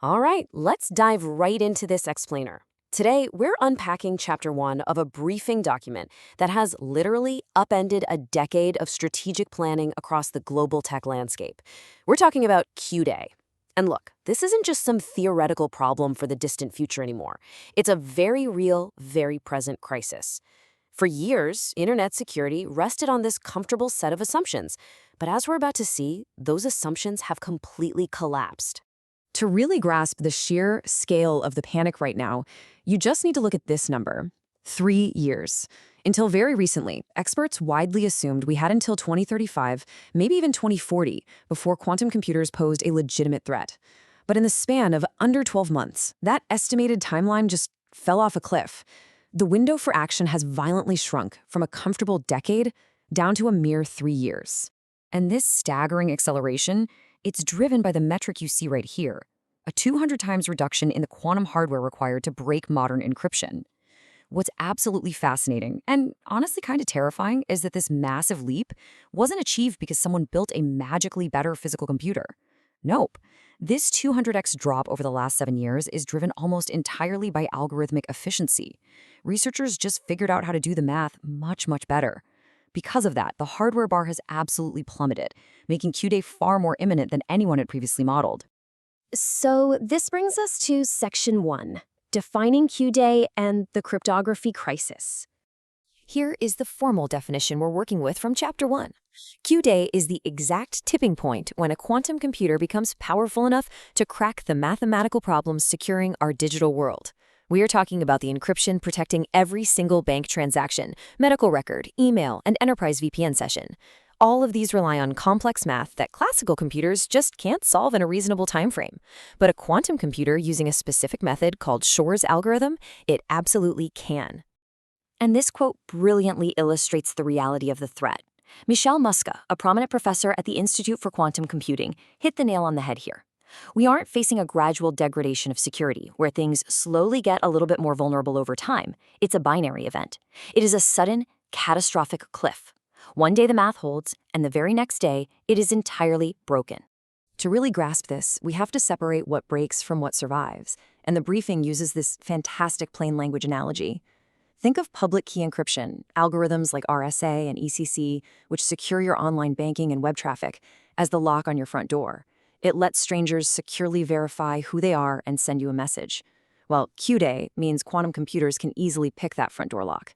All right, let's dive right into this explainer. Today, we're unpacking Chapter 1 of a briefing document that has literally upended a decade of strategic planning across the global tech landscape. We're talking about Q-Day. And look, this isn't just some theoretical problem for the distant future anymore. It's a very real, very present crisis. For years, internet security rested on this comfortable set of assumptions. But as we're about to see, those assumptions have completely collapsed. To really grasp the sheer scale of the panic right now, you just need to look at this number: 3 years. Until very recently, experts widely assumed we had until 2035, maybe even 2040, before quantum computers posed a legitimate threat. But in the span of under 12 months, that estimated timeline just fell off a cliff. The window for action has violently shrunk from a comfortable decade down to a mere 3 years. And this staggering acceleration, it's driven by the metric you see right here: a 200 times reduction in the quantum hardware required to break modern encryption. What's absolutely fascinating, and honestly kind of terrifying, is that this massive leap wasn't achieved because someone built a magically better physical computer. Nope. This 200x drop over the last 7 years is driven almost entirely by algorithmic efficiency. Researchers just figured out how to do the math much, much better. Because of that, the hardware bar has absolutely plummeted, making Q-Day far more imminent than anyone had previously modeled. So this brings us to Section 1, defining Q-Day and the cryptography crisis. Here is the formal definition we're working with from Chapter 1. Q-Day is the exact tipping point when a quantum computer becomes powerful enough to crack the mathematical problems securing our digital world. We are talking about the encryption protecting every single bank transaction, medical record, email, and enterprise VPN session. All of these rely on complex math that classical computers just can't solve in a reasonable time frame. But a quantum computer using a specific method called Shor's algorithm, it absolutely can. And this quote brilliantly illustrates the reality of the threat. Michel Musca, a prominent professor at the Institute for Quantum Computing, hit the nail on the head here. We aren't facing a gradual degradation of security, where things slowly get a little bit more vulnerable over time. It's a binary event. It is a sudden, catastrophic cliff. One day the math holds, and the very next day, it is entirely broken. To really grasp this, we have to separate what breaks from what survives, and the briefing uses this fantastic plain language analogy. Think of public key encryption, algorithms like RSA and ECC, which secure your online banking and web traffic, as the lock on your front door. It lets strangers securely verify who they are and send you a message. Well, Q-Day means quantum computers can easily pick that front door lock.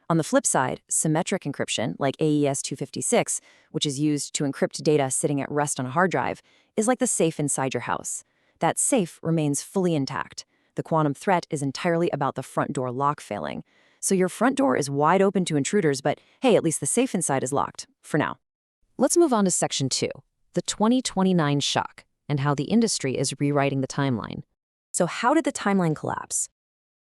On the flip side, symmetric encryption, like AES-256, which is used to encrypt data sitting at rest on a hard drive, is like the safe inside your house. That safe remains fully intact. The quantum threat is entirely about the front door lock failing. So your front door is wide open to intruders, but hey, at least the safe inside is locked, for now. Let's move on to Section 2, the 2029 shock, and how the industry is rewriting the timeline. So how did the timeline collapse?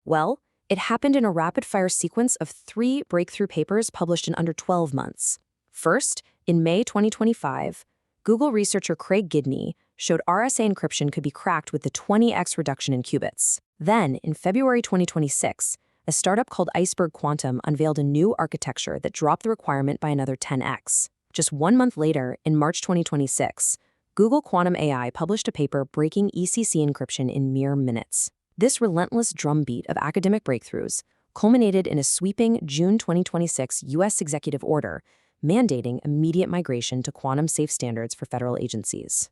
Well, it happened in a rapid-fire sequence of 3 breakthrough papers published in under 12 months. First, in May 2025, Google researcher Craig Gidney showed RSA encryption could be cracked with the 20x reduction in qubits. Then, in February 2026, a startup called Iceberg Quantum unveiled a new architecture that dropped the requirement by another 10x. Just 1 month later, in March 2026, Google Quantum AI published a paper breaking ECC encryption in mere minutes. This relentless drumbeat of academic breakthroughs culminated in a sweeping June 2026 U.S. executive order mandating immediate migration to quantum-safe standards for federal agencies.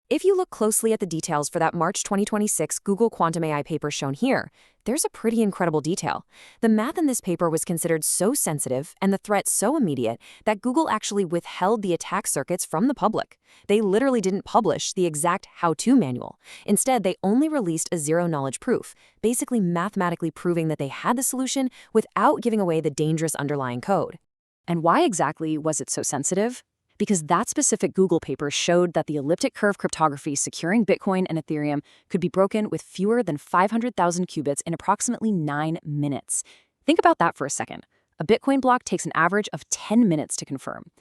If you look closely at the details for that March 2026 Google Quantum AI paper shown here, there's a pretty incredible detail. The math in this paper was considered so sensitive and the threat so immediate that Google actually withheld the attack circuits from the public. They literally didn't publish the exact how-to manual. Instead, they only released a zero-knowledge proof, basically mathematically proving that they had the solution without giving away the dangerous underlying code. And why exactly was it so sensitive? Because that specific Google paper showed that the elliptic curve cryptography securing Bitcoin and Ethereum could be broken with fewer than 500,000 qubits in approximately 9 minutes. Think about that for a second. A Bitcoin block takes an average of 10 minutes to confirm.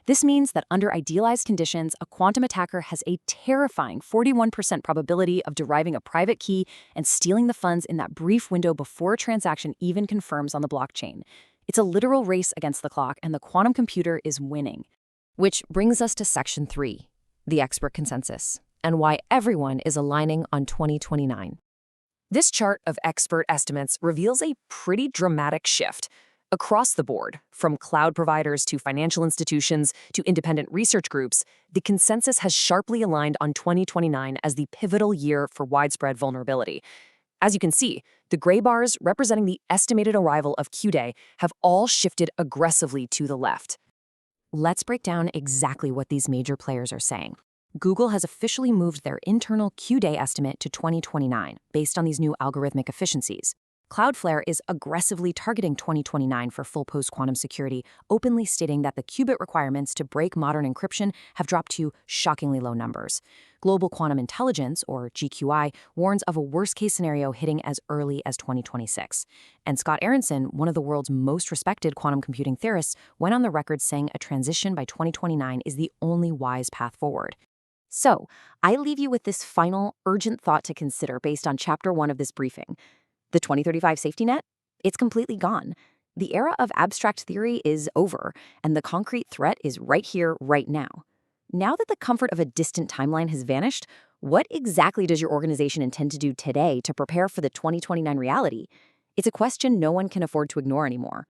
This means that under idealized conditions, a quantum attacker has a terrifying 41% probability of deriving a private key and stealing the funds in that brief window before a transaction even confirms on the blockchain. It's a literal race against the clock, and the quantum computer is winning. Which brings us to Section 3, the expert consensus. and why everyone is aligning on 2029. This chart of expert estimates reveals a pretty dramatic shift. Across the board, from cloud providers to financial institutions to independent research groups, the consensus has sharply aligned on 2029 as the pivotal year for widespread vulnerability. As you can see, the gray bars representing the estimated arrival of Q-Day have all shifted aggressively to the left. Let's break down exactly what these major players are saying. Google has officially moved their internal Q-Day estimate to 2029 based on these new algorithmic efficiencies. Cloudflare is aggressively targeting 2029 for full post-quantum security, openly stating that the qubit requirements to break modern encryption have dropped to shockingly low numbers. Global Quantum Intelligence, or GQI, warns of a worst-case scenario hitting as early as 2026. And Scott Aronson, one of the world's most respected quantum computing theorists, went on the record saying a transition by 2029 is the only wise path forward. So, I leave you with this final, urgent thought to consider based on Chapter 1 of this briefing. The 2035 safety net? It's completely gone. The era of abstract theory is over, and the concrete threat is right here, right now. Now that the comfort of a distant timeline has vanished, what exactly does your organization intend to do today to prepare for the 2029 reality? It's a question no one can afford to ignore anymore.